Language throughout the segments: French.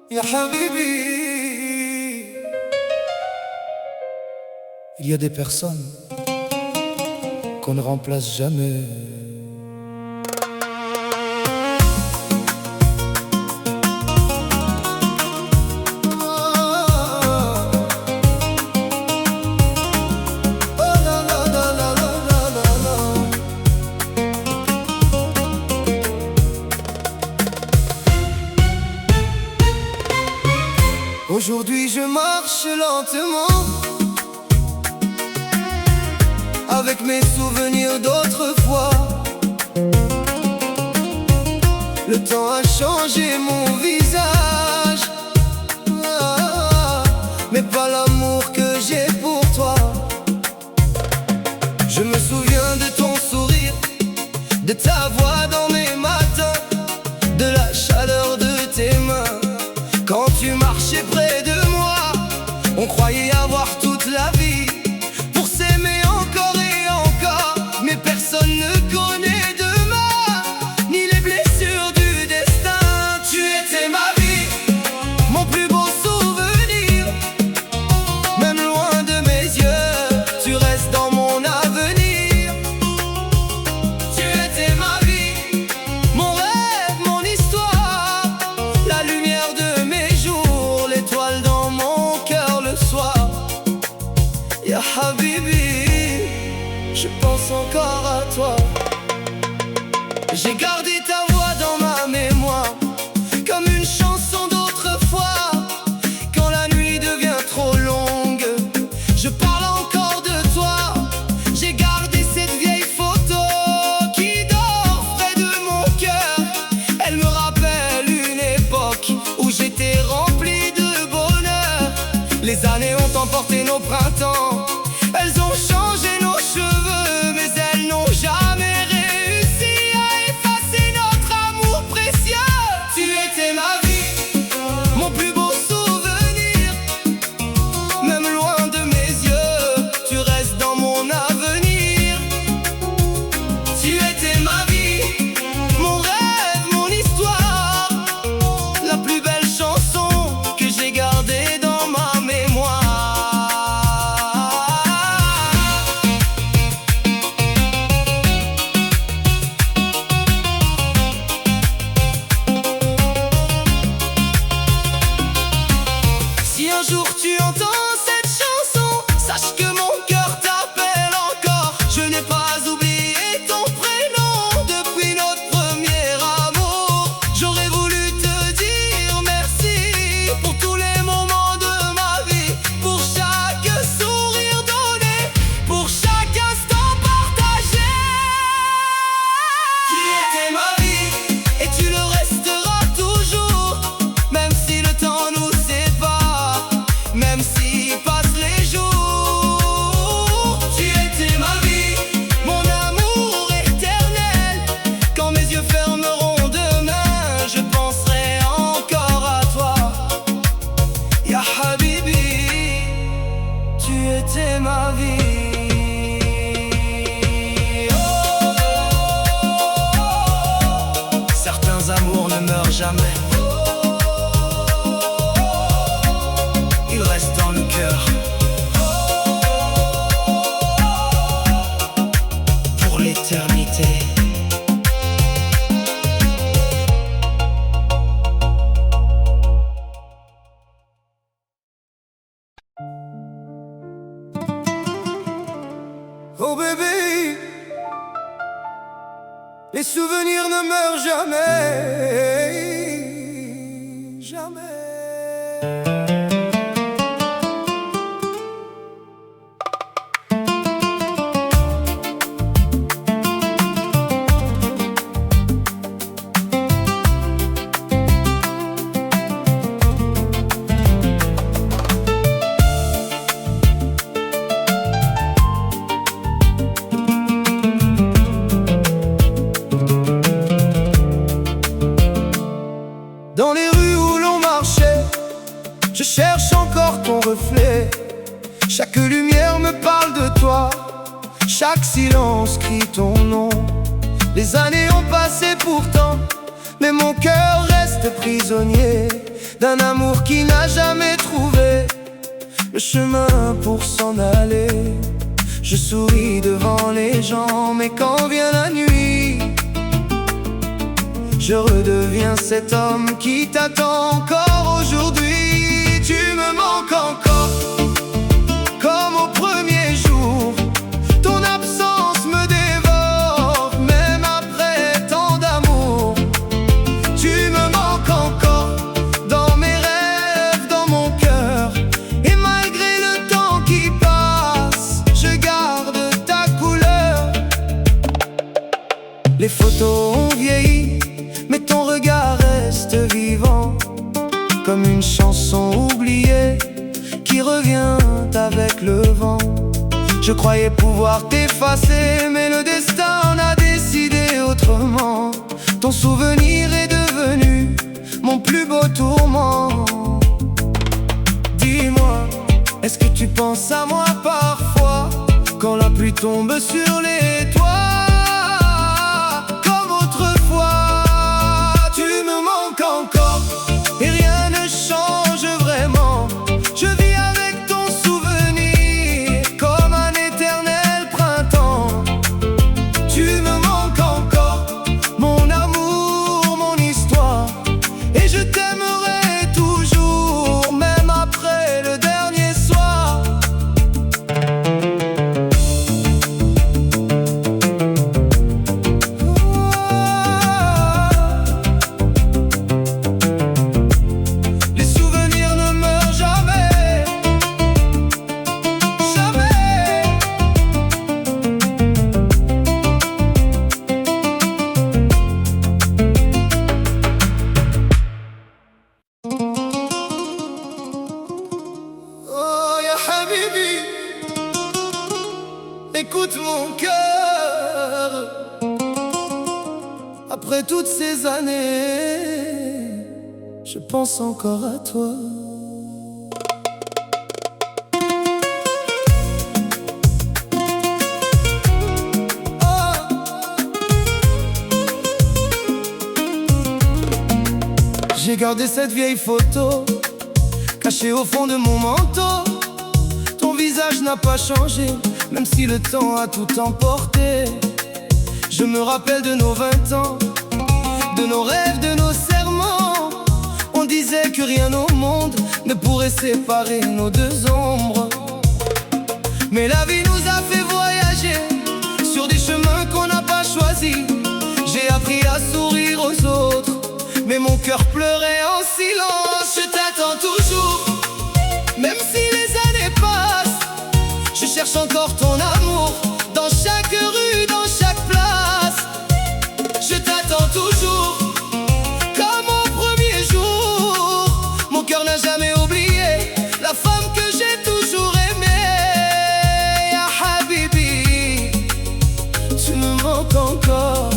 Ya Habibi. Il y a des personnes qu'on ne remplace jamais. Aujourd'hui je marche lentement avec mes souvenirs d'autrefois. Le temps a changé mon visage, mais pas l'amour que j'ai pour toi. Je me souviens de ton sourire, de ta voix dans mes matins, de la chaleur de tes mains quand tu marchais près de moi. On croyait avoir toute la vie pour s'aimer encore et encore, mais personne ne connaît demain, ni les blessures du destin. Tu étais ma vie, mon plus beau souvenir. Même loin de mes yeux, tu restes dans mon avenir. Tu étais ma vie, mon rêve, mon histoire, la lumière de mes jours, l'étoile dans mon cœur le soir. Ya Habibi, je pense encore à toi. J'ai gardé ta voix dans ma mémoire, comme une chanson d'autrefois. Quand la nuit devient trop longue, je parle encore de toi. J'ai gardé cette vieille photo qui dort près de mon cœur. Elle me rappelle une époque où j'étais rempli de bonheur. Les années ont emporté nos printemps, elles ont changé nos cheveux, mais elles n'ont jamais réussi à effacer notre amour précieux. Tu étais ma vie, mon plus beau souvenir. Même loin de mes yeux, tu restes dans mon avenir. Tu étais ma vie, mon rêve, mon histoire, la plus belle chanson que j'ai gardée dans ma mémoire. Si un jour tu entends cette chanson, sache que mon cœur t'appelle encore. Je n'ai pas oublié ton prénom depuis notre premier amour. J'aurais voulu te dire merci pour tous les moments de ma vie, pour chaque sourire donné, pour chaque instant partagé. Tu étais ma vie et tu le resteras toujours, même si le temps nous sépare, même si passent les jours. Tu étais ma vie, mon amour éternel. Quand mes yeux fermeront demain, je penserai encore à toi. Ya Habibi, tu étais ma vie. Certains amours ne meurent jamais, ils restent dans le cœur pour l'éternité. Oh bébé, les souvenirs ne meurent jamais, jamais. Dans les rues où l'on marchait, je cherche encore ton reflet. Chaque lumière me parle de toi, chaque silence crie ton nom. Les années ont passé pourtant, mais mon cœur reste prisonnier d'un amour qui n'a jamais trouvé le chemin pour s'en aller. Je souris devant les gens, mais quand vient la nuit, je redeviens cet homme qui t'attend encore aujourd'hui. Tu me manques encore, comme au premier jour. Ton absence me dévore, même après tant d'amour. Tu me manques encore, dans mes rêves, dans mon cœur. Et malgré le temps qui passe, je garde ta couleur. Les photos ont vieilli, mais ton regard reste vivant, comme une chanson oubliée qui revient avec le vent. Je croyais pouvoir t'effacer, mais le destin en a décidé autrement. Ton souvenir est devenu mon plus beau tourment. Dis-moi, est-ce que tu penses à moi parfois, quand la pluie tombe sur les toits? Encore, et rien ne change vraiment. Je vis avec ton souvenir comme un éternel printemps. Tu me manques encore, mon amour, mon histoire. Et je t'aimerai toujours, même après le dernier soir. Écoute mon cœur, après toutes ces années, je pense encore à toi. J'ai gardé cette vieille photo, cachée au fond de mon manteau. Ton visage n'a pas changé, même si le temps a tout emporté. Je me rappelle de nos 20 ans, de nos rêves, de nos serments. On disait que rien au monde ne pourrait séparer nos deux ombres. Mais la vie nous a fait voyager sur des chemins qu'on n'a pas choisis. J'ai appris à sourire aux autres, mais mon cœur pleurait en silence. Je t'attends toujours, même si les années passent. Je cherche encore ton amour, dans chaque rue, dans chaque place. Je t'attends toujours, comme au premier jour. Mon cœur n'a jamais oublié la femme que j'ai toujours aimée. Ya Habibi, tu me manques encore.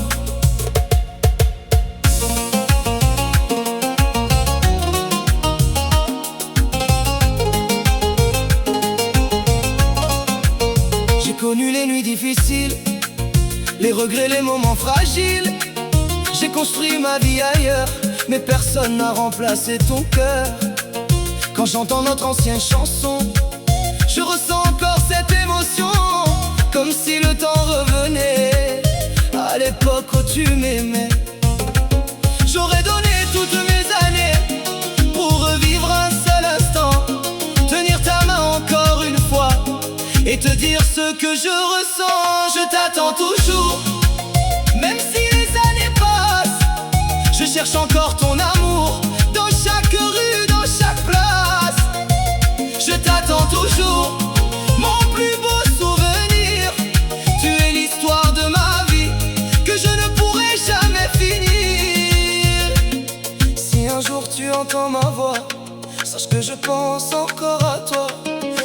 Connu les nuits difficiles, les regrets, les moments fragiles. J'ai construit ma vie ailleurs, mais personne n'a remplacé ton cœur. Quand j'entends notre ancienne chanson, je ressens encore cette émotion, comme si le temps revenait à l'époque où tu m'aimais. J'aurais donné toutes mes années pour revivre un seul instant, tenir ta main encore une fois et te dire ce que je ressens. Je t'attends toujours, même si les années passent. Je cherche encore ton amour, dans chaque rue, dans chaque place. Je t'attends toujours, mon plus beau souvenir. Tu es l'histoire de ma vie, que je ne pourrai jamais finir. Si un jour tu entends ma voix, sache que je pense encore à toi.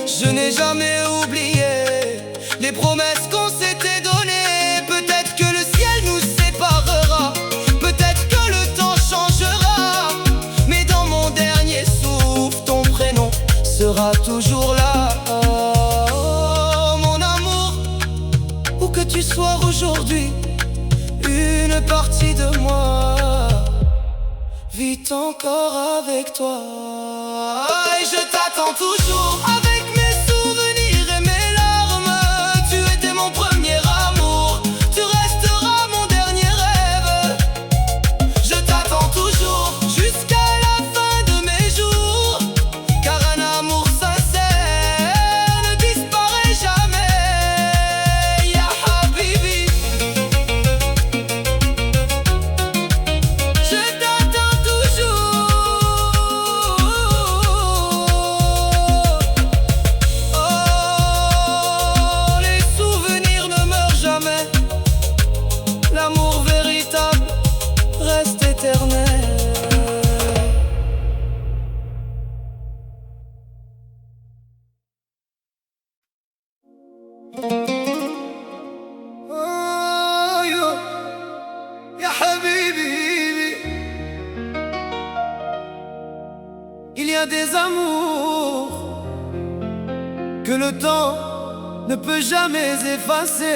Je n'ai jamais oublié les promesses qu'on s'était données. Peut-être que le ciel nous séparera, peut-être que le temps changera, mais dans mon dernier souffle, ton prénom sera toujours là. Oh, mon amour, où que tu sois aujourd'hui, une partie de moi vit encore avec toi. Et je t'attends toujours avec mes souvenirs et mes larmes. Tu étais mon premier amour, tu resteras mon dernier rêve. Je t'attends toujours jusqu'à la fin de mes jours, car un amour sincère ne disparaît jamais. Ya Habibi, je t'attends toujours. Oh, les souvenirs ne meurent jamais, l'amour véritable reste éternel. Oh, yo, ya Habibi. Il y a des amours que le temps ne peut jamais effacer.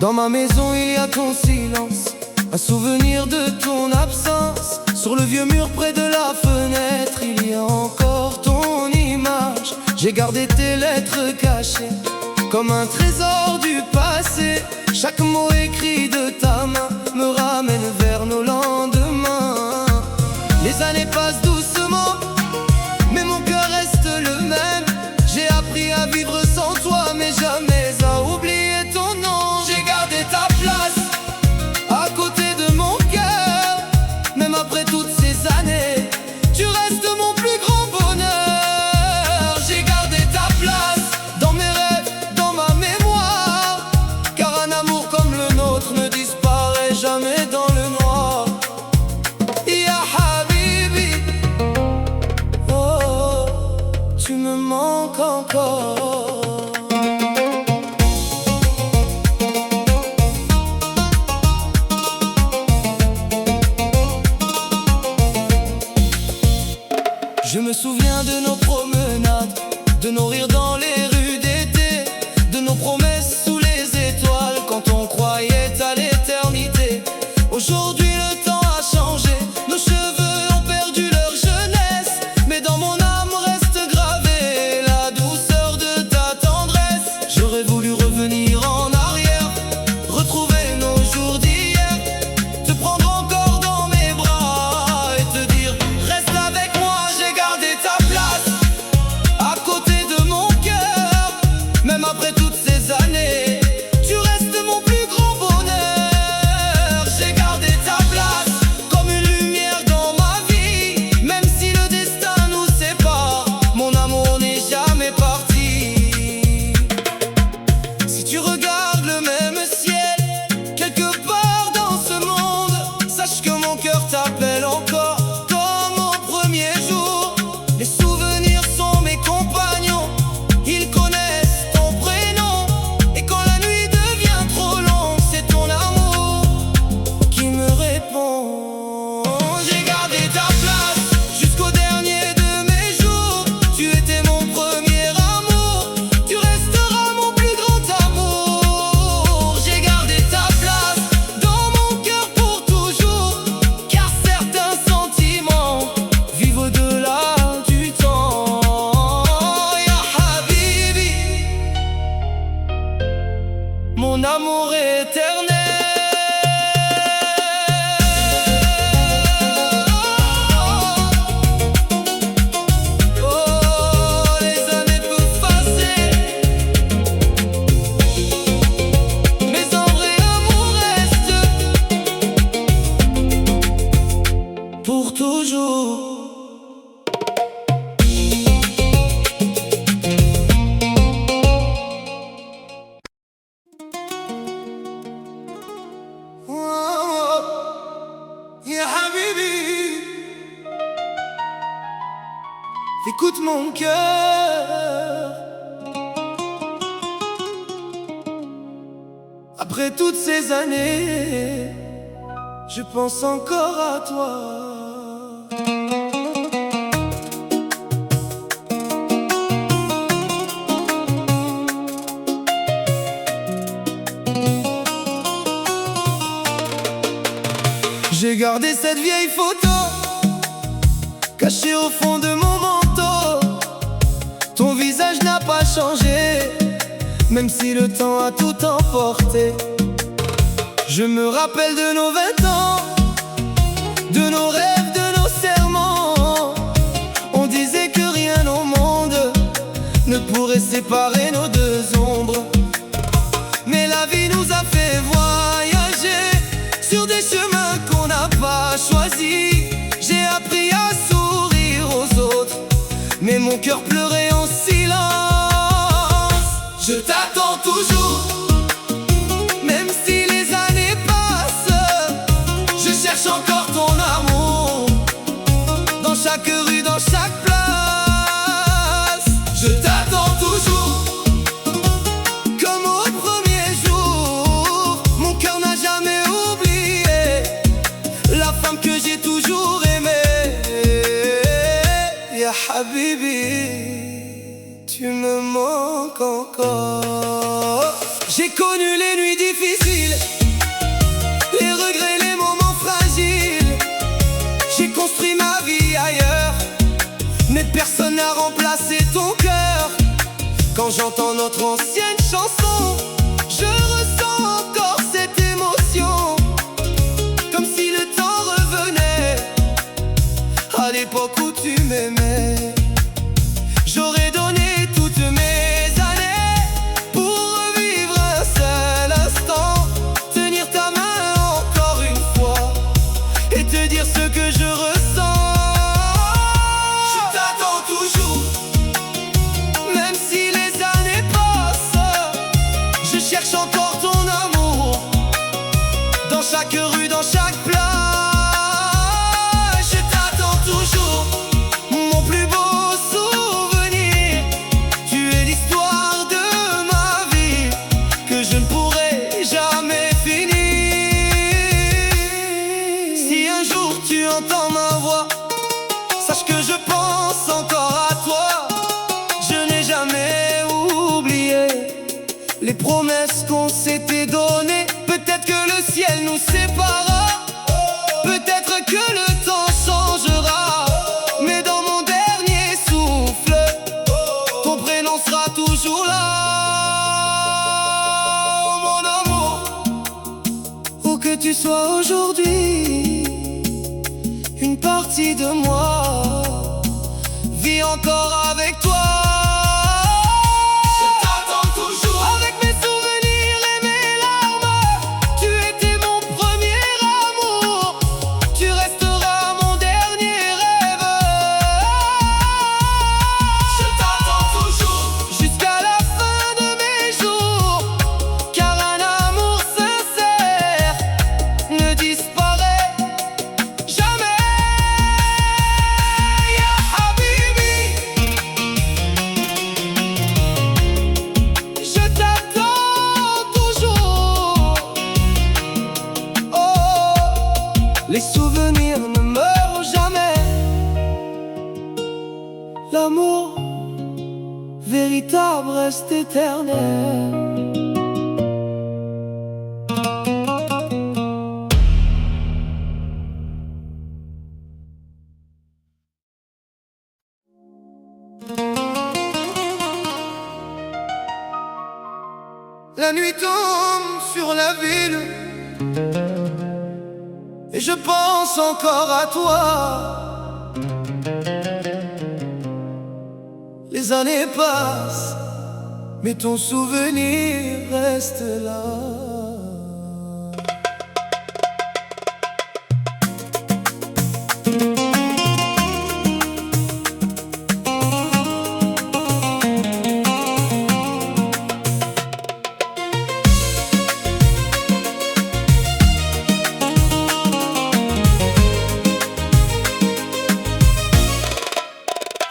Dans ma maison il y a ton silence, un souvenir de ton absence. Sur le vieux mur près de la fenêtre, il y a encore ton image. J'ai gardé tes lettres cachées comme un trésor du passé. Chaque mot écrit de ta main me ramène vers nos lendemains. Les années passent doucement, mais mon cœur reste le même. J'ai appris à vivre sans toi, mais jamais à oublier ton nom. J'ai gardé ta place à côté de mon cœur, même après toutes ces années. Tu restes mon plus grand bonheur. J'ai gardé ta place dans mes rêves, dans ma mémoire, car un amour comme le nôtre ne disparaît jamais dans le noir. Ya Habibi, oh, tu me manques encore. Je me souviens de nos promenades, de nos rires dans les rues d'été, de nos promesses sous les étoiles quand on croyait à l'éternité. Aujourd'hui le temps a changé, nos cheveux ont perdu leur jeunesse, mais dans mon âme reste gravée la douceur de ta tendresse. J'aurais voulu revenir en arrière, retrouver nos jours d'hier, te prendre encore dans mes bras et te dire reste avec moi. J'ai gardé ta place à côté de mon cœur, même après toutes ces années. Tu restes mon plus grand bonheur. J'ai gardé ta place comme une lumière dans ma vie, même si le destin nous sépare, mon amour n'est jamais parti. Si tu regardes le même ciel quelque part dans ce monde, sache que mon cœur t'appelle encore comme au premier jour. Les souvenirs sont mes compagnons, ils connaissent ton prénom, et quand la nuit devient trop longue, c'est ton amour qui me répond. J'ai gardé ta place jusqu'au dernier de mes jours. Tu étais mon premier amour, tu resteras mon plus grand amour. J'ai gardé ta place dans mon cœur pour toujours, car certains sentiments vivent au-delà du temps. Ya Habibi, mon amour éternel. Oh, les années peuvent passer, mais un vrai amour reste pour toujours. Ya Habibi, écoute mon cœur. Après toutes ces années, je pense encore à toi. J'ai gardé cette vieille photo cachée au fond de mon manteau. Ton visage n'a pas changé, même si le temps a tout emporté. Je me rappelle de nos 20 ans, de nos rêves, de nos serments. On disait que rien au monde ne pourrait séparer nos deux ombres. Mais la vie nous a fait voyager sur des chemins qu'on n'a pas choisis. J'ai appris à sourire aux autres, mais mon cœur pleurait en silence. Je t'attends toujours, même si les années passent. Je cherche encore ton amour, dans chaque rue, dans chaque place. Je t'attends toujours, comme au premier jour. Mon cœur n'a jamais oublié la femme que j'ai toujours aimée. Ya Habibi, tu me manques encore. J'ai connu les nuits difficiles, les regrets, les moments fragiles. J'ai construit ma vie ailleurs, mais personne n'a remplacé ton cœur. Quand j'entends notre ancienne chanson, je ressens encore cette émotion, comme si le temps revenait à l'époque où tu m'aimais. J'aurais donné toutes mes années pour revivre un seul instant, tenir ta main encore une fois et te dire ce que je ressens. Je t'attends toujours, même si les années passent. Je cherche encore ton amour, dans chaque rue, dans chaque place. Je t'attends toujours, mon plus beau souvenir. Tu es l'histoire de ma vie que je ne pourrai jamais finir. Si un jour tu entends ma voix, sache que je pense encore à toi. Je n'ai jamais oublié les promesses qu'on s'était données. Peut-être que le ciel nous séparera, peut-être que le temps changera, mais dans mon dernier souffle, ton prénom sera toujours là. Oh mon amour, où que tu sois aujourd'hui, une partie de moi vit encore avec toi. Je t'attends toujours, avec mes souvenirs et mes larmes. Tu étais mon premier amour, tu resteras mon dernier rêve. Je t'attends toujours, jusqu'à la fin de mes jours, car un amour sincère ne disparaît jamais. Ya Habibi, je t'attends toujours. Oh, les souvenirs ne meurent jamais. L'amour véritable reste éternel. La nuit tombe sur la ville et je pense encore à toi. Les années passent, mais ton souvenir reste là.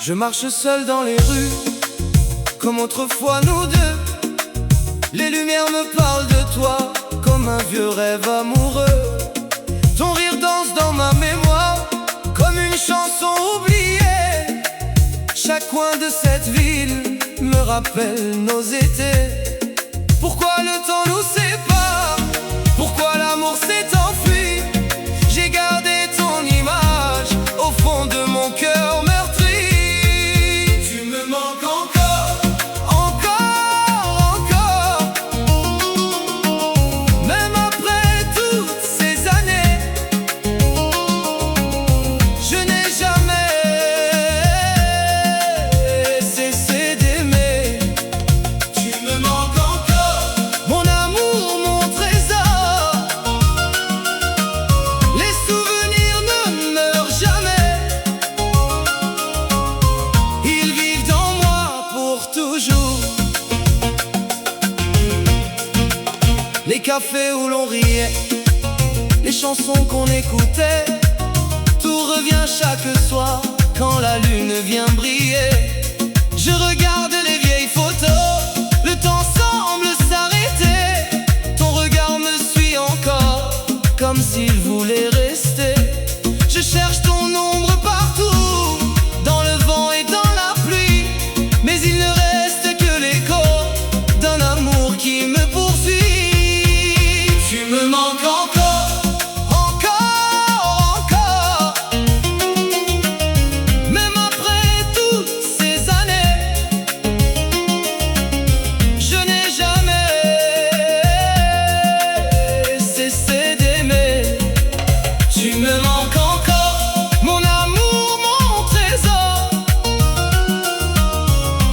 Je marche seul dans les rues, comme autrefois nous deux. Les lumières me parlent de toi, comme un vieux rêve amoureux. Ton chansons oubliées. Chaque coin de cette ville me rappelle nos étés. Pourquoi le temps nous sépare? Pourquoi l'amour s'est enfui? J'ai gardé ton image au fond de mon cœur meurtri. Tu me manques encore, encore, encore. Même après toutes ces années, je n'ai jamais cessé d'aimer. Tu me manques encore, mon amour, mon trésor. Les souvenirs ne meurent jamais. Ils vivent en moi pour toujours. Les cafés où l'on riait, les chansons qu'on écoutait, tout revient chaque soir quand la lune vient briller. Je regarde les vieilles photos, le temps semble s'arrêter. Ton regard me suit encore, comme s'il voulait rester. Je cherche ton ombre partout, dans le vent et dans la pluie, mais il ne reste que l'écho d'un amour qui me poursuit. Tu me manques encore, encore, encore. Même après toutes ces années, je n'ai jamais cessé d'aimer. Tu me manques encore, mon amour, mon trésor.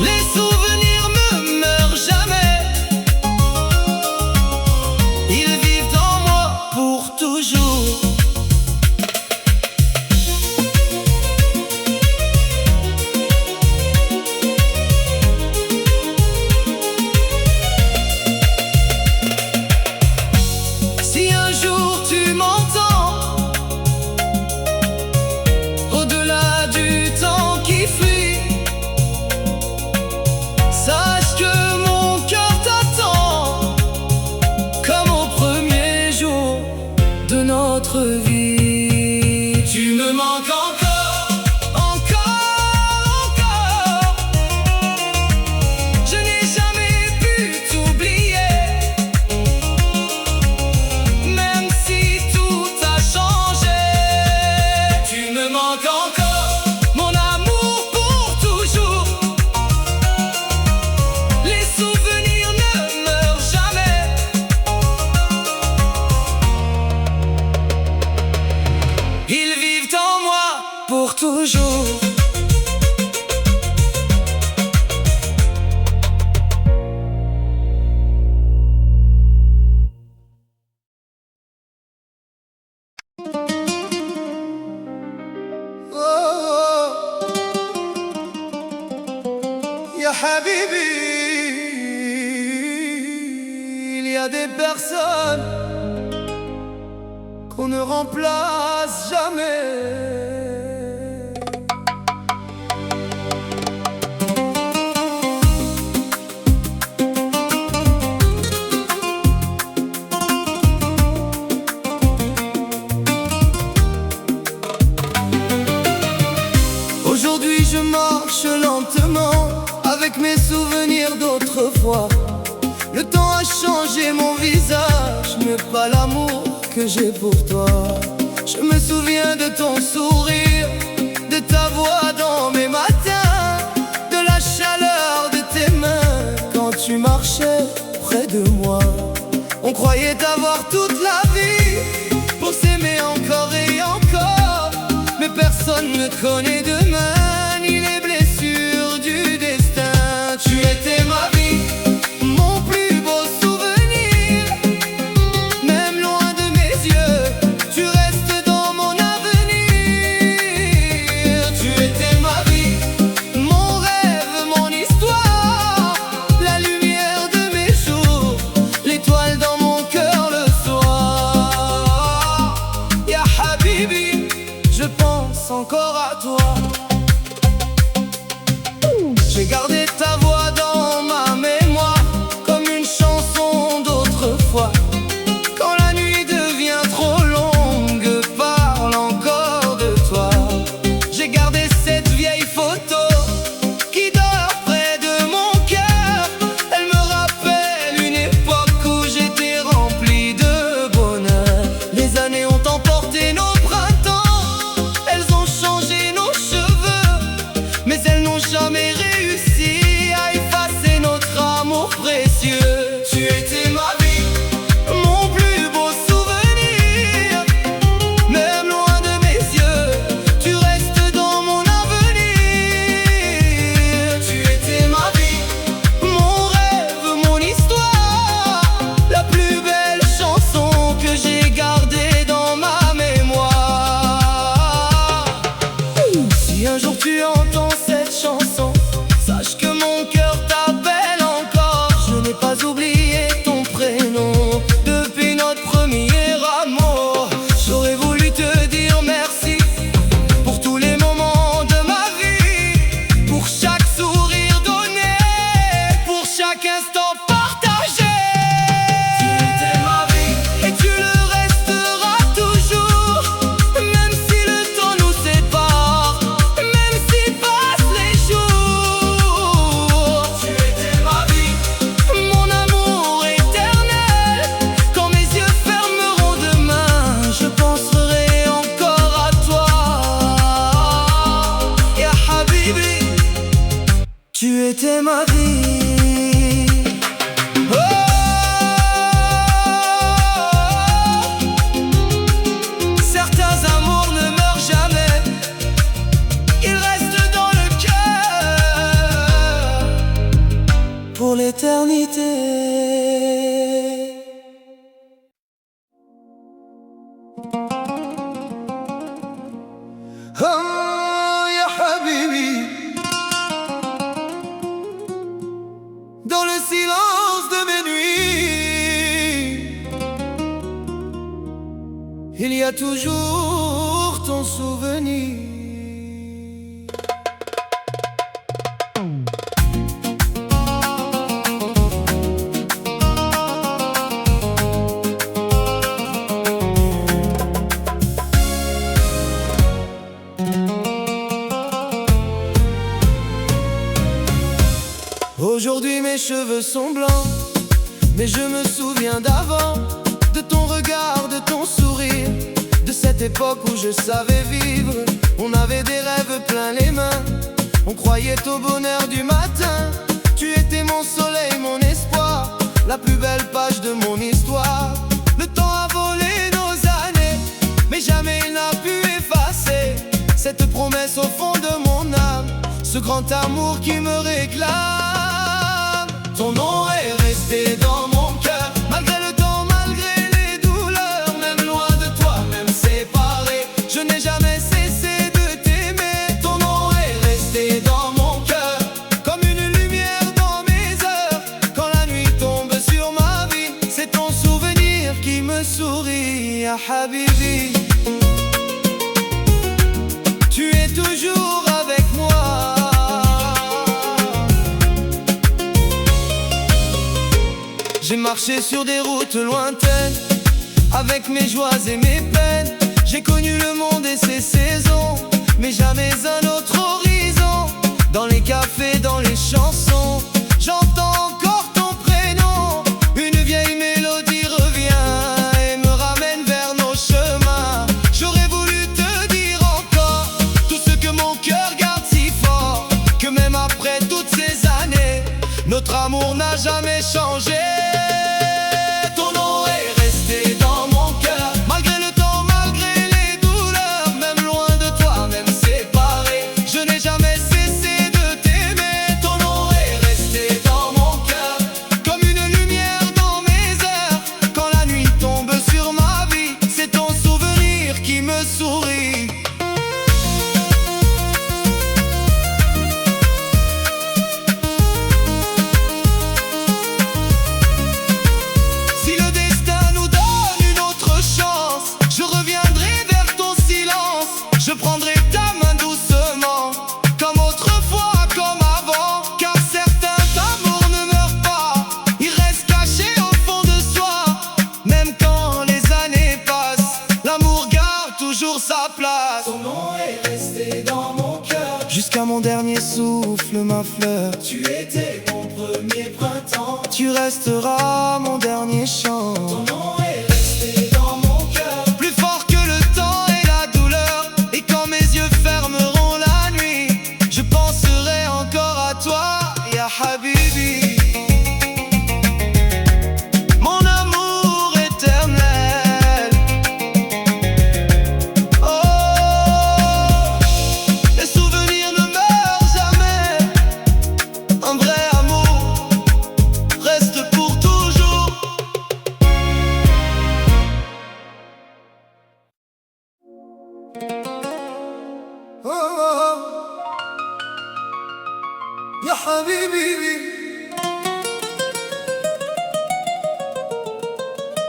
Les souvenirs ne meurent jamais. Ils vivent en moi pour toujours. Si un jour tu m'entends, au-delà du temps qui fuit, sache que mon cœur t'attend, comme au premier jour de notre vie. Tu me manques encore, encore, encore. Je n'ai jamais pu t'oublier, même si tout a changé. Tu me manques encore, mon amour pour toujours. Les souvenirs ne meurent jamais. Ils vivent en moi pour toujours. Oh, ya habibi, il y a des personnes qu'on ne remplace jamais. Aujourd'hui je marche lentement avec mes souvenirs d'autrefois. Le temps a changé mon visage, mais pas l'amour que j'ai pour toi. Je me souviens de ton sourire, de ta voix dans mes matins, de la chaleur de tes mains quand tu marchais près de moi. On croyait avoir toute la vie pour s'aimer encore et encore, mais personne ne connaît demain ni les blessures du destin. Tu étais ma vie, mon plus beau souvenir. Même loin de mes yeux, tu restes dans mon avenir. Tu étais ma vie, mon rêve, mon histoire, la lumière de mes jours, l'étoile dans mon cœur le soir. Ya habibi, je pense encore à toi. J'ai gardé ta voix dans ma mémoire comme une chanson d'autrefois. Quand la nuit devient trop longue, parle encore de toi. a toujours ton souvenir. Aujourd'hui mes cheveux sont blancs, mais je me souviens d'avant, de ton regard, de ton sourire, de cette époque où je savais vivre. On avait des rêves plein les mains, on croyait au bonheur du matin. Tu étais mon soleil, mon espoir, la plus belle page de mon histoire. Le temps a volé nos années, mais jamais il n'a pu effacer cette promesse au fond de mon âme, ce grand amour qui me réclame. Ton nom est resté dans mon cœur, malgré le temps, malgré les douleurs. Même loin de toi, même séparé, je n'ai jamais cessé de t'aimer. Ton nom est resté dans mon cœur, comme une lumière dans mes heures. Quand la nuit tombe sur ma vie, c'est ton souvenir qui me sourit, ya Habibi. Tu es toujours avec moi. J'ai marché sur des routes lointaines, avec mes joies et mes peines. J'ai connu le monde et ses saisons, mais jamais un autre horizon. Dans les cafés, dans les chansons, j'entends encore ton prénom. Une vieille mélodie revient et me ramène vers nos chemins. J'aurais voulu te dire encore tout ce que mon cœur garde si fort, que même après toutes ces années, notre amour n'a jamais changé. Je prendrai ta main doucement, comme autrefois, comme avant. Car certains amours ne meurent pas, ils restent cachés au fond de soi. Même quand les années passent, l'amour garde toujours sa place. Ton nom est resté dans mon cœur, jusqu'à mon dernier souffle, ma fleur. Tu étais mon premier printemps, tu resteras mon dernier chant. Ton nom est resté dans mon cœur, plus fort que le temps et la douleur. Et quand mes yeux fermeront la nuit, je penserai encore à toi, ya Habibi. Mon amour éternel. Oh, les souvenirs ne meurent jamais. Un vrai amour reste pour toujours. Oh, oh, oh. Ya Habibi.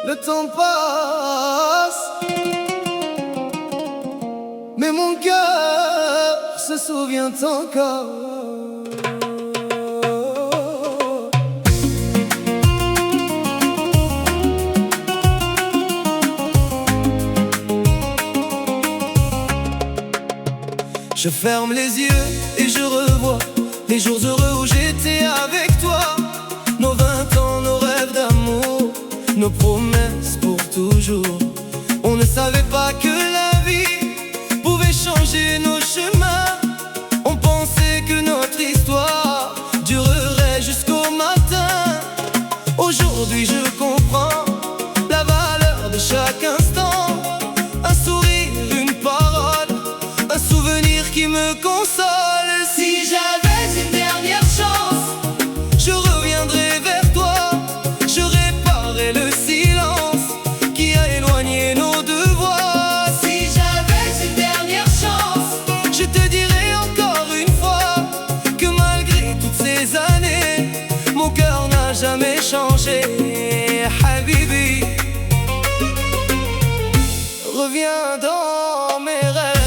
Le temps passe, mais mon cœur se souvient encore. Je ferme les yeux et je revois les jours heureux où j'étais avec toi. Nos 20 ans, nos rêves d'amour, nos promesses pour toujours. On ne savait pas que la vie pouvait changer nos chemins. On pensait que notre histoire durerait jusqu'au matin. Aujourd'hui je comprends la valeur de chaque instant. Un sourire, une parole, un souvenir qui me console. Si j'avais une dernière chance, je reviendrai vers toi. Je réparerai le silence qui a éloigné nos deux voix. Si j'avais une dernière chance, je te dirai encore une fois que malgré toutes ces années, mon cœur n'a jamais changé. Habibi, reviens. loin dans mes rêves.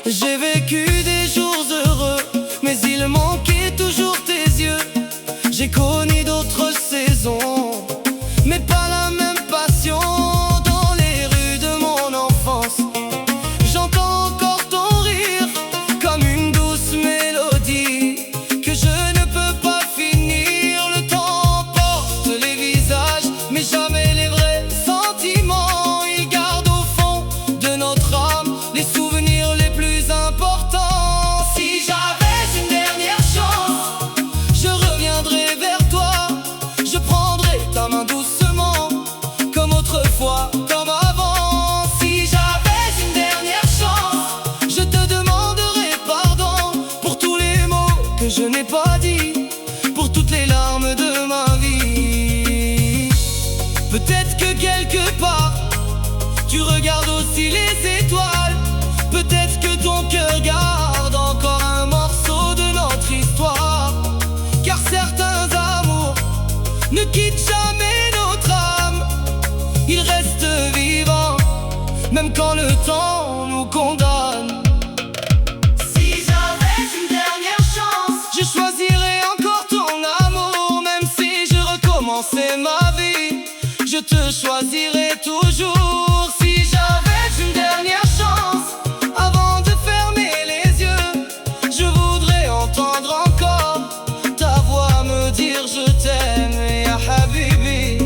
J'ai vécu des jours heureux, mais il manquait toujours tes yeux. J'ai connu d'autres saisons, mais pas la même passion. Dans les rues de mon enfance, j'entends encore ton rire comme une douce mélodie que je ne peux pas finir. Le temps porte les visages, mais jamais les vrais sentiments. Il garde au fond de notre âme les souvenirs les plus importants. Si j'avais une dernière chance, je reviendrai vers toi. Je prendrai ta main doucement, comme autrefois, comme avant. Si j'avais une dernière chance, je te demanderai pardon pour tous les mots que je n'ai pas dit, pour toutes les larmes de ma vie. Peut-être que quelque part tu regardes aussi les étoiles. Peut-être que ton cœur garde encore un morceau de notre histoire. Car certains amours ne quittent jamais notre âme. Ils restent vivants, même quand le temps nous condamne. Si j'avais une dernière chance, je choisirais encore ton amour. Même si je recommençais ma vie, je te choisirai toujours. Si j'avais une dernière chance, avant de fermer les yeux, je voudrais entendre encore ta voix me dire je t'aime, ya habibi.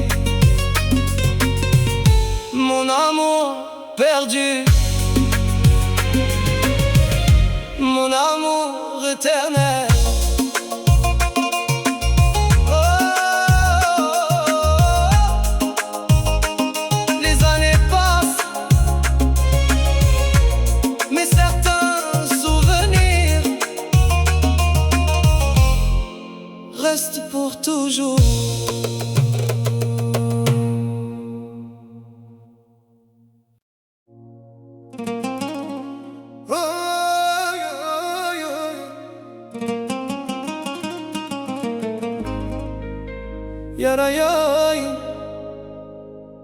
Mon amour perdu, mon amour éternel. Les années passent, mais certains souvenirs restent pour toujours. Yaraï,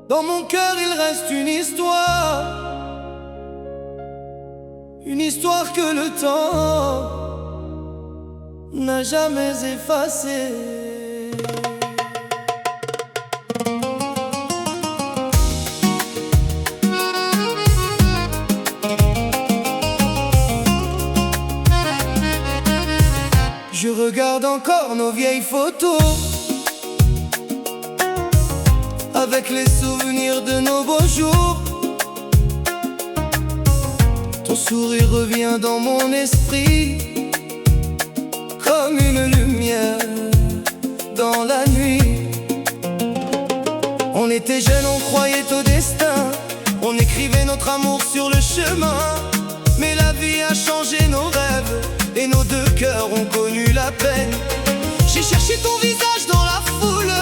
dans mon cœur il reste une histoire que le temps n'a jamais effacée. Je regarde encore nos vieilles photos, avec les souvenirs de nos beaux jours. Ton sourire revient dans mon esprit comme une lumière dans la nuit. On était jeunes, on croyait au destin, on écrivait notre amour sur le chemin. Mais la vie a changé nos rêves et nos deux cœurs ont connu la peine. J'ai cherché ton visage dans la foule,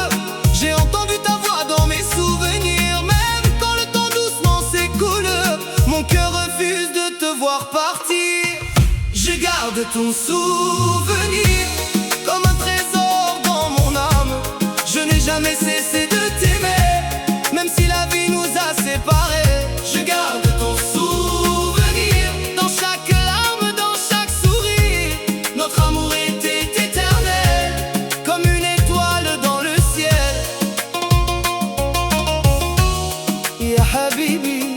j'ai entendu ta voix dans mes souvenirs. Même quand le temps doucement s'écoule, mon cœur refuse de te voir partir. Je garde ton souvenir comme un trésor dans mon âme. Je n'ai jamais cessé de t'aimer, même si la vie nous a séparés. Je garde ton souvenir dans chaque larme, dans chaque sourire. Notre amour était éternel, comme une étoile dans le ciel. Ya habibi,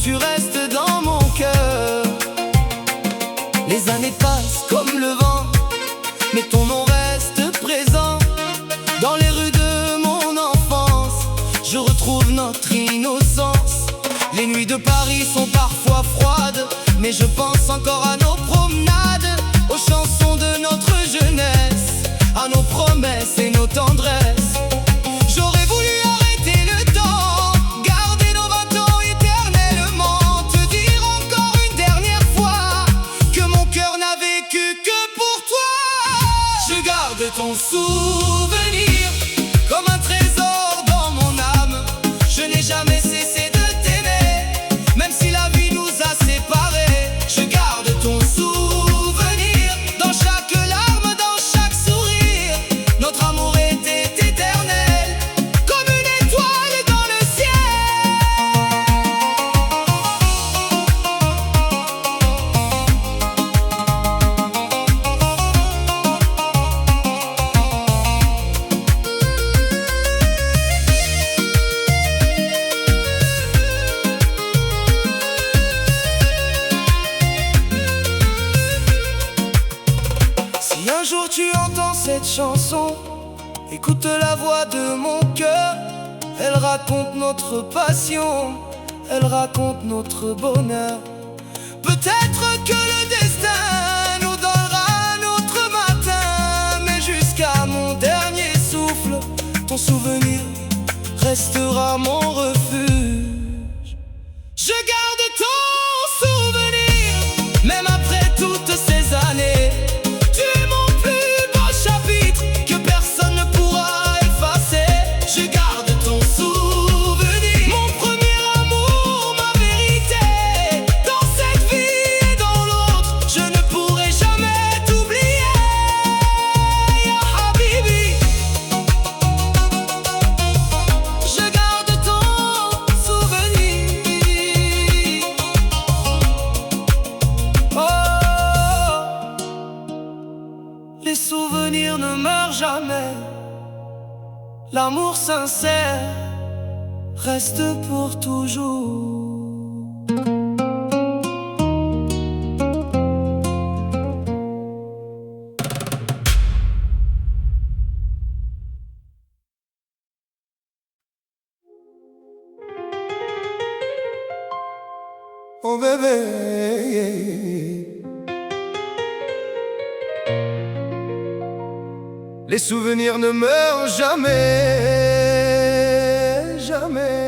tu restes dans mon cœur. Les années passent comme le vent, mais ton nom reste présent. Dans les rues de mon enfance, je retrouve notre innocence. Les nuits de Paris sont parfois froides, mais je pense encore à nos promenades, aux chansons de notre jeunesse, à nos promesses et nos tendresses. J'aurais voulu arrêter le temps, garder nos 20 ans éternellement, te dire encore une dernière fois que mon cœur n'a vécu que pour toi. Je garde ton souvenir comme un trésor dans mon âme. Je n'ai jamais cessé de t'aimer, même si la vie nous a séparés. Je garde ton souvenir dans chaque tu entends cette chanson, écoute la voix de mon cœur. Elle raconte notre passion, elle raconte notre bonheur. Peut-être que le destin nous donnera notre matin, mais jusqu'à mon dernier souffle, ton souvenir restera mon refuge. Je garde ton souvenir, même après toutes ces années. Tu es mon plus beau chapitre que personne ne pourra effacer. Je garde ton souvenir, mon premier amour, ma vérité. Dans cette vie et dans l'autre, je ne pourrai jamais t'oublier, ya Habibi. Je garde ton souvenir. Oh, les souvenirs ne meurent jamais. L'amour sincère reste pour toujours. Oh bébé, les souvenirs ne meurent jamais, jamais.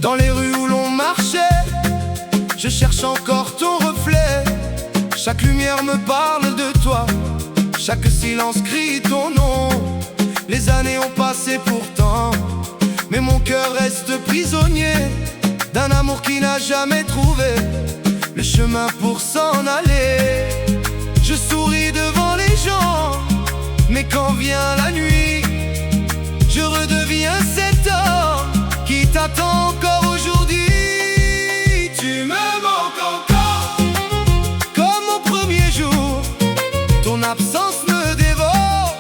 Dans les rues où l'on marchait, je cherche encore ton reflet. Chaque lumière me parle de toi, chaque silence crie ton nom. Les années ont passé pourtant, mais mon cœur reste prisonnier d'un amour qui n'a jamais trouvé le chemin pour s'en aller. Je souris devant les gens, mais quand vient la nuit, je redeviens cet homme qui t'attend encore aujourd'hui. Tu me manques encore, comme au premier jour. Ton absence me dévore,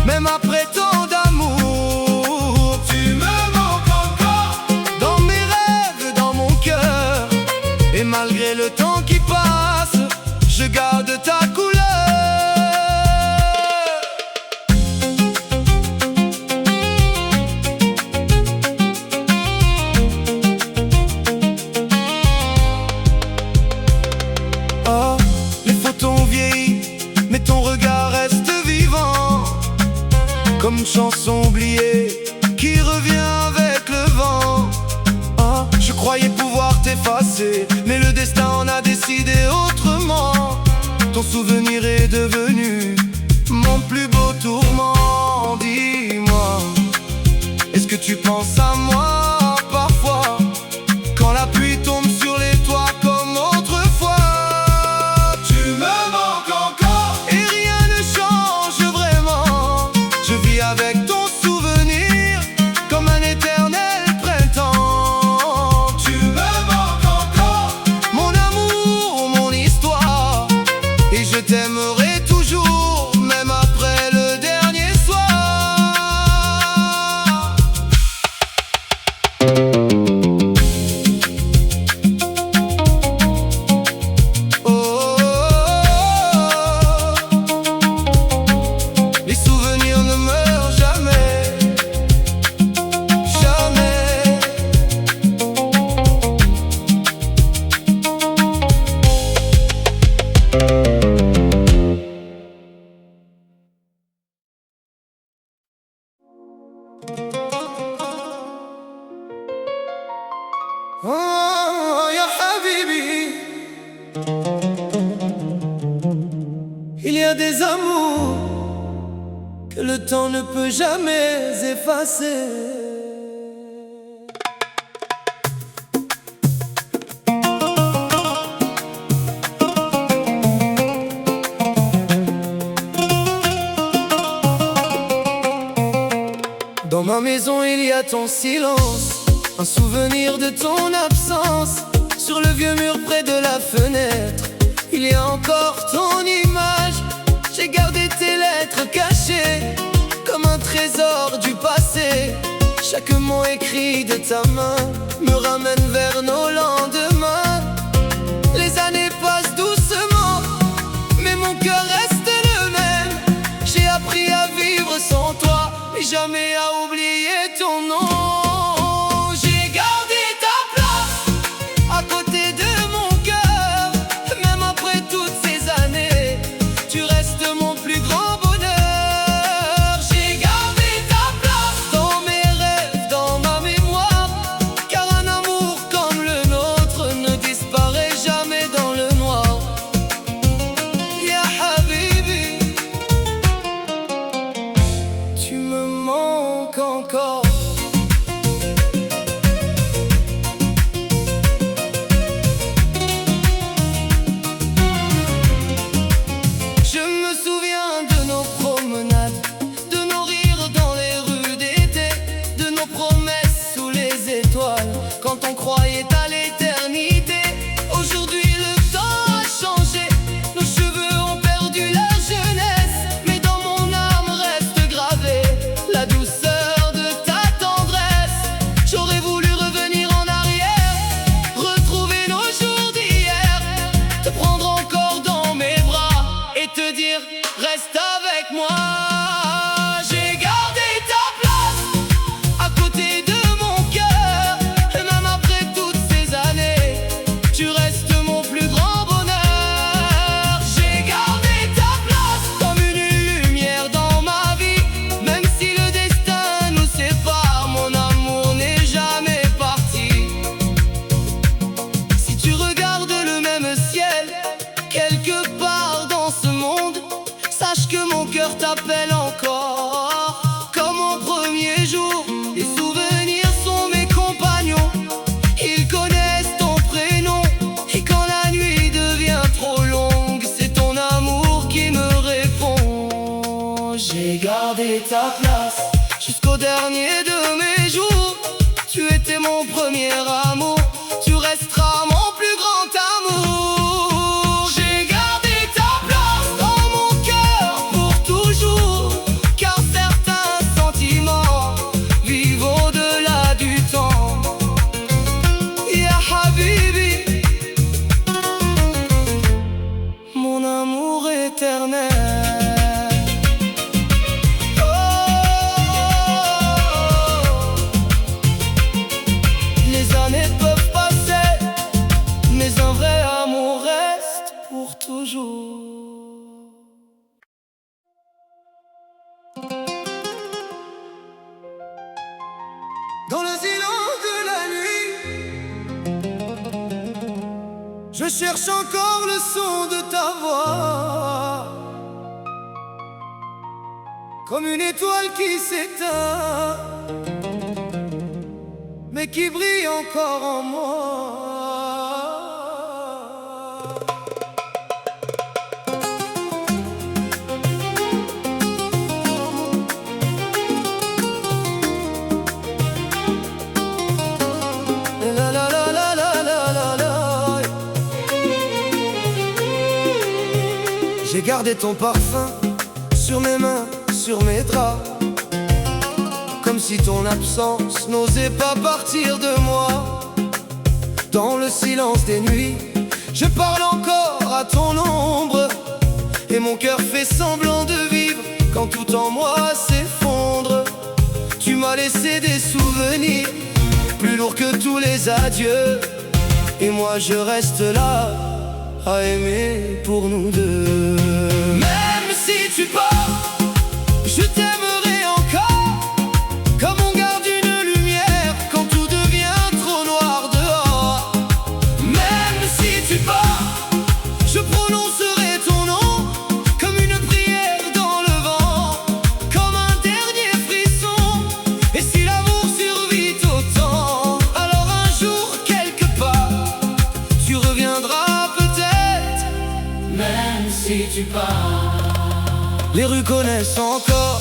même après tant d'amour. Tu me manques encore, dans mes rêves, dans mon cœur. Et malgré le temps qui passe, je garde ta couleur. Comme une chanson oubliée qui revient avec le vent. Ah, je croyais pouvoir t'effacer, mais le destin en a décidé autrement. Ton souvenir est devenu mon plus beau tourment. Dis-moi, est-ce que tu penses à moi parfois, quand la pluie tombe sur les toits comme autrefois? Tu me manques encore et rien ne change vraiment. Je vis avec ton souvenir comme un éternel printemps. Tu me manques encore, mon amour, mon histoire. Et je t'aimerai toujours, même après le dernier soir. Oh, oh, oh. Les souvenirs ne meurent jamais, jamais. Oh, ya Habibi, il y a des amours que le temps ne peut jamais effacer. Dans ma maison il y a ton silence, Un souvenir de ton absence sur le vieux mur près de la fenêtre. Il y a encore ton image. J'ai gardé tes lettres cachées comme un trésor du passé. Chaque mot écrit de ta main me ramène vers nos lendemains. Les années passent doucement, mais mon cœur reste le même. J'ai appris à vivre sans toi, mais jamais à oublier ton nom. J'ai gardé ta place à côté de mon cœur. Même après toutes ces années, tu restes mon plus grand bonheur. J'ai gardé ta place dans mes rêves, dans ma mémoire, car un amour comme le nôtre ne disparaît jamais dans le noir. Ya Habibi, tu me manques encore. Je me souviens de nos promenades, de nos rires dans les rues d'été, de nos promesses sous les étoiles, quand on croyait à l'éternité. Aujourd'hui le temps a changé, nos cheveux ont perdu leur jeunesse, mais dans mon âme reste gravée la douceur de ta tendresse. J'aurais voulu revenir en arrière, retrouver nos jours d'hier, te prendre encore dans mes bras et te dire reste avec moi. J'ai gardé ta place à côté de mon cœur, et même après toutes ces années, tu restes mon plus grand bonheur. J'ai gardé ta place comme une lumière dans ma vie, même si le destin nous sépare, mon amour n'est jamais parti. Si tu regardes le même ciel quelque part dans ce monde, sache que mon cœur t'appelle encore comme au premier jour. Les souvenirs sont mes compagnons, ils connaissent ton prénom, et quand la nuit devient trop longue, c'est ton amour qui me répond. J'ai gardé ta place jusqu'au dernier de mes jours. Tu étais mon premier amour, tu resteras mon plus grand amour. J'ai gardé ta place dans mon cœur pour toujours, car certains sentiments vivent au-delà du temps. Ya Habibi, mon amour éternel. Oh, les années peuvent passer, mais un vrai amour reste pour toujours. Dans le silence de la nuit, je cherche encore le son de ta voix, comme une étoile qui s'éteint, mais qui brille encore en moi. La la la la la la la la. J'ai gardé ton parfum sur mes mains, sur mes draps, comme si ton absence n'osait pas partir de moi. Dans le silence des nuits, je parle encore à ton ombre, et mon cœur fait semblant de vivre quand tout en moi s'effondre. Tu m'as laissé des souvenirs plus lourds que tous les adieux, et moi je reste là à aimer pour nous deux. Même si tu pars, je t'aimerai encore, comme on garde une lumière quand tout devient trop noir dehors. Même si tu pars, je prononcerai ton nom comme une prière dans le vent, comme un dernier frisson. Et si l'amour survit autant, alors un jour quelque part, tu reviendras peut-être. Même si tu pars, les rues connaissent encore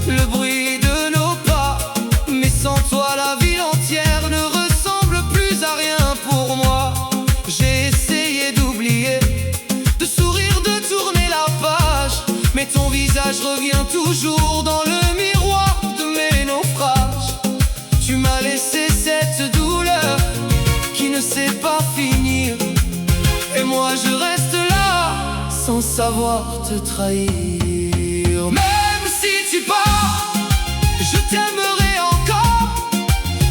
le bruit de nos pas, mais sans toi la ville entière ne je reviens toujours dans le miroir de mes naufrages. Tu m'as laissé cette douleur qui ne sait pas finir, et moi je reste là sans savoir te trahir. Même si tu pars, je t'aimerai encore,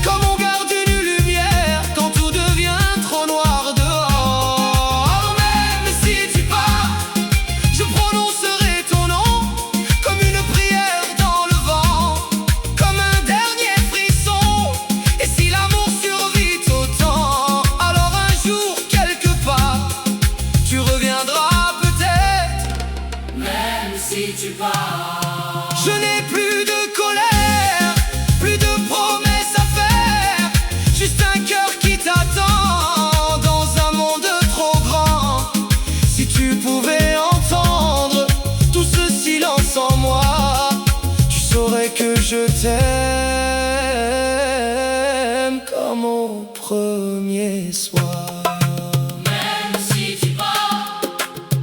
comme on garde une lumière quand tout devient trop noir dehors. Même si tu pars, je prononcerai ton nom comme une prière dans le vent, comme un dernier frisson. Et si l'amour survit au temps, alors un jour quelque part tu reviendras peut-être. Même si tu pars, Je n'ai plus de colère, plus de promesses à faire, juste un cœur qui t'attend dans un monde trop grand. Si tu pouvais entendre tout ce silence en moi, tu saurais que je t'aime comme au premier soir. même si tu pars,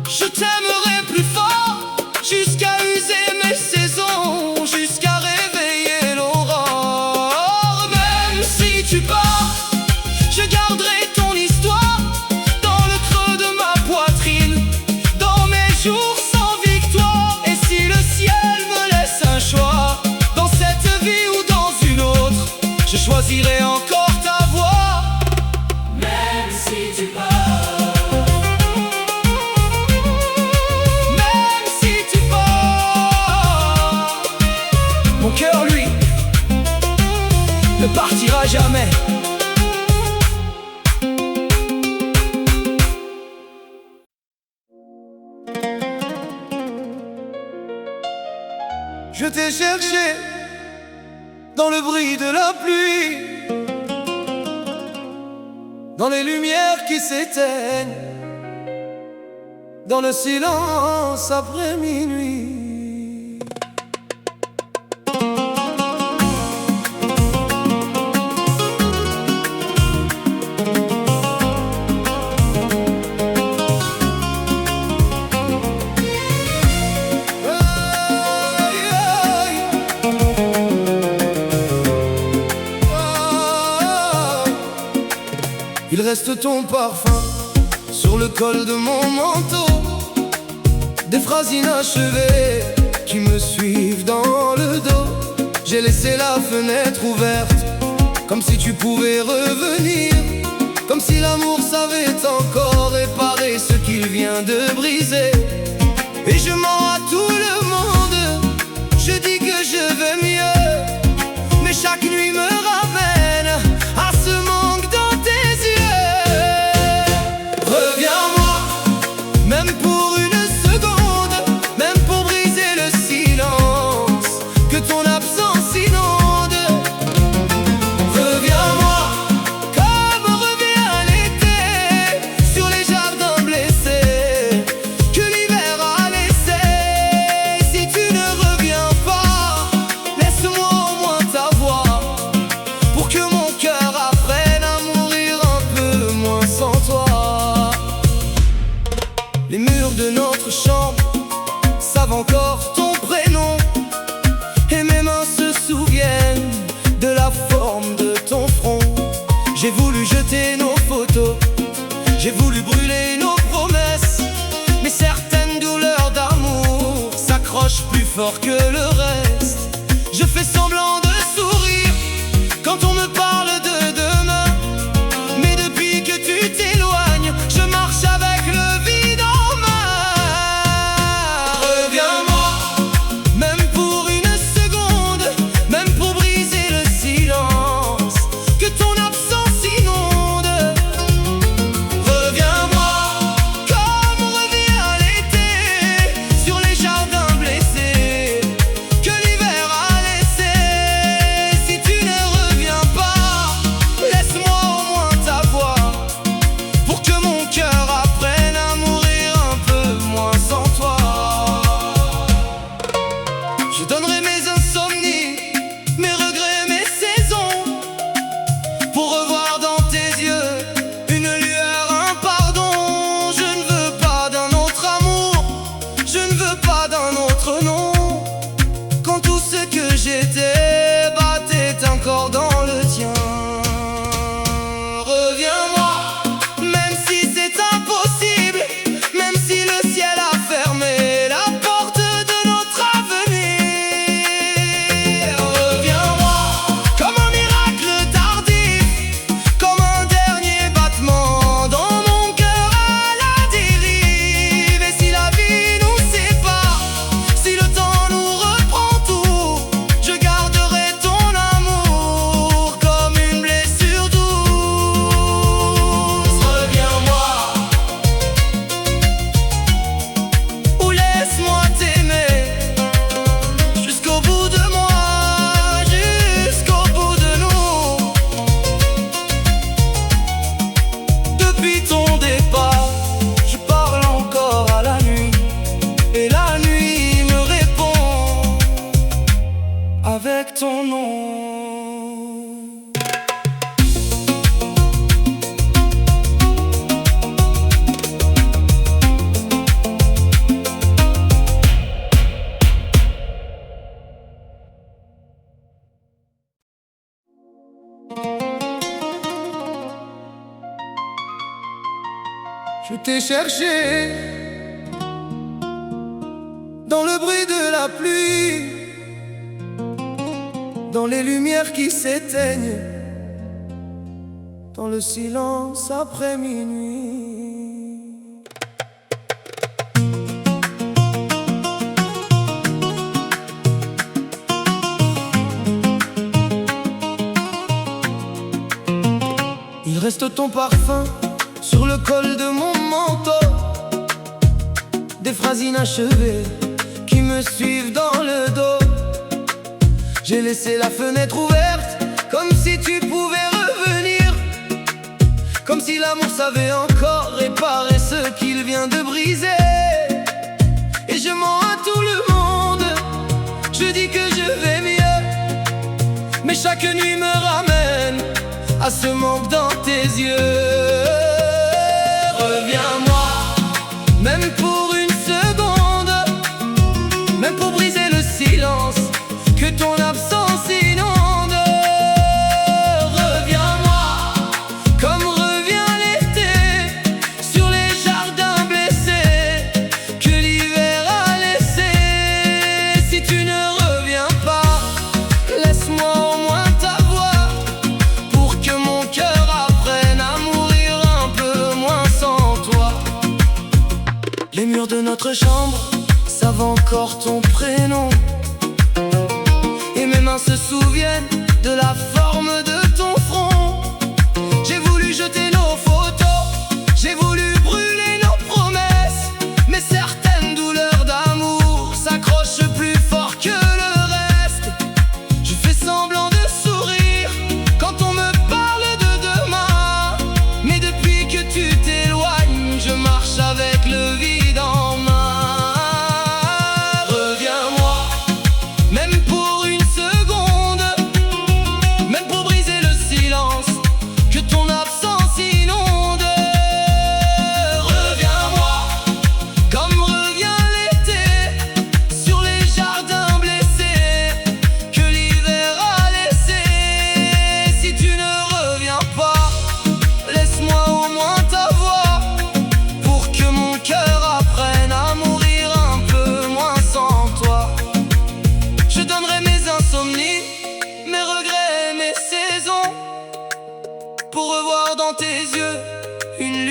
Je t'aimerai plus fort, jusqu'à user mes saisons, jusqu'à réveiller l'aurore. Même si tu pars, je garderai ton histoire dans le creux de ma poitrine, dans mes jours sans victoire. Et si le ciel me laisse un choix, dans cette vie ou dans une autre, je choisirai encore ta voix. même si tu pars, Même si tu pars, mon cœur, lui, ne partira jamais. Je t'ai cherché dans le bruit de la pluie, dans les lumières qui s'éteignent, dans le silence après minuit. Aïe, aïe. Ah. Il reste ton parfum sur le col de mon manteau, des phrases inachevées qui me suivent dans le dos. J'ai laissé la fenêtre ouverte, comme si tu pouvais revenir, comme si l'amour savait encore réparer ce qu'il vient de briser. Et je mens à tout le monde, je dis que je veux mieux, mais chaque nuit me ramène à ce manque dans tes yeux. Reviens-moi, même pour une seconde, même pour briser le silence que ton absence inonde. Reviens-moi, comme revient l'été sur les jardins blessés que l'hiver a laissé. Si tu ne reviens pas, laisse-moi au moins ta voix, pour que mon cœur apprenne à mourir un peu moins sans toi. Les murs de notre chambre savent encore ton prénom, et mes mains se souviennent de la forme de ton front. J'ai voulu jeter nos photos, j'ai voulu brûler nos promesses, mais certaines douleurs d'amour s'accrochent plus fort que le reste. Je fais semblant de sourire quand on me parle de demain, mais depuis que tu t'éloignes, je marche avec le vide en main. Reviens-moi, même pour une seconde, même pour briser le silence que ton absence inonde. Reviens-moi, comme revient l'été sur les jardins blessés que Je t'ai cherché dans le bruit de la pluie, dans les lumières qui s'éteignent, dans le silence après minuit. Il reste ton parfum sur le col de mon manteau, des phrases inachevées qui me suivent dans le dos. J'ai laissé la fenêtre ouverte, comme si tu pouvais revenir, comme si l'amour savait encore réparer ce qu'il vient de briser. Et je mens à tout le monde, je dis que je vais mieux, mais chaque nuit me ramène à ce manque dans tes yeux. Reviens-moi, même pour une seconde, même pour briser le silence que ton absence inonde. Reviens-moi, comme revient l'été sur les jardins blessés que l'hiver a laissés. Si tu ne reviens pas, laisse-moi au moins ta voix, pour que mon cœur apprenne à mourir un peu moins sans toi. Les murs de notre chambre savent encore ton prénom, et mes mains se souviennent de la forme de ton front. J'ai voulu jeter nos photos, j'ai voulu brûler nos promesses, mais certaines douleurs d'amour s'accrochent plus fort que le reste. Je fais semblant de sourire quand on me parle de demain, mais depuis que tu t'éloignes, je marche avec le vide en main. Reviens-moi, même pour une seconde, même pour briser le silence que ton absence inonde. Reviens-moi, comme revient l'été sur les jardins blessés que l'hiver a laissés. Si tu ne reviens pas, laisse-moi au moins ta voix, pour que mon cœur apprenne à mourir un peu moins sans toi. Je donnerai mes insomnies, mes regrets, mes saisons, pour revoir dans tes yeux une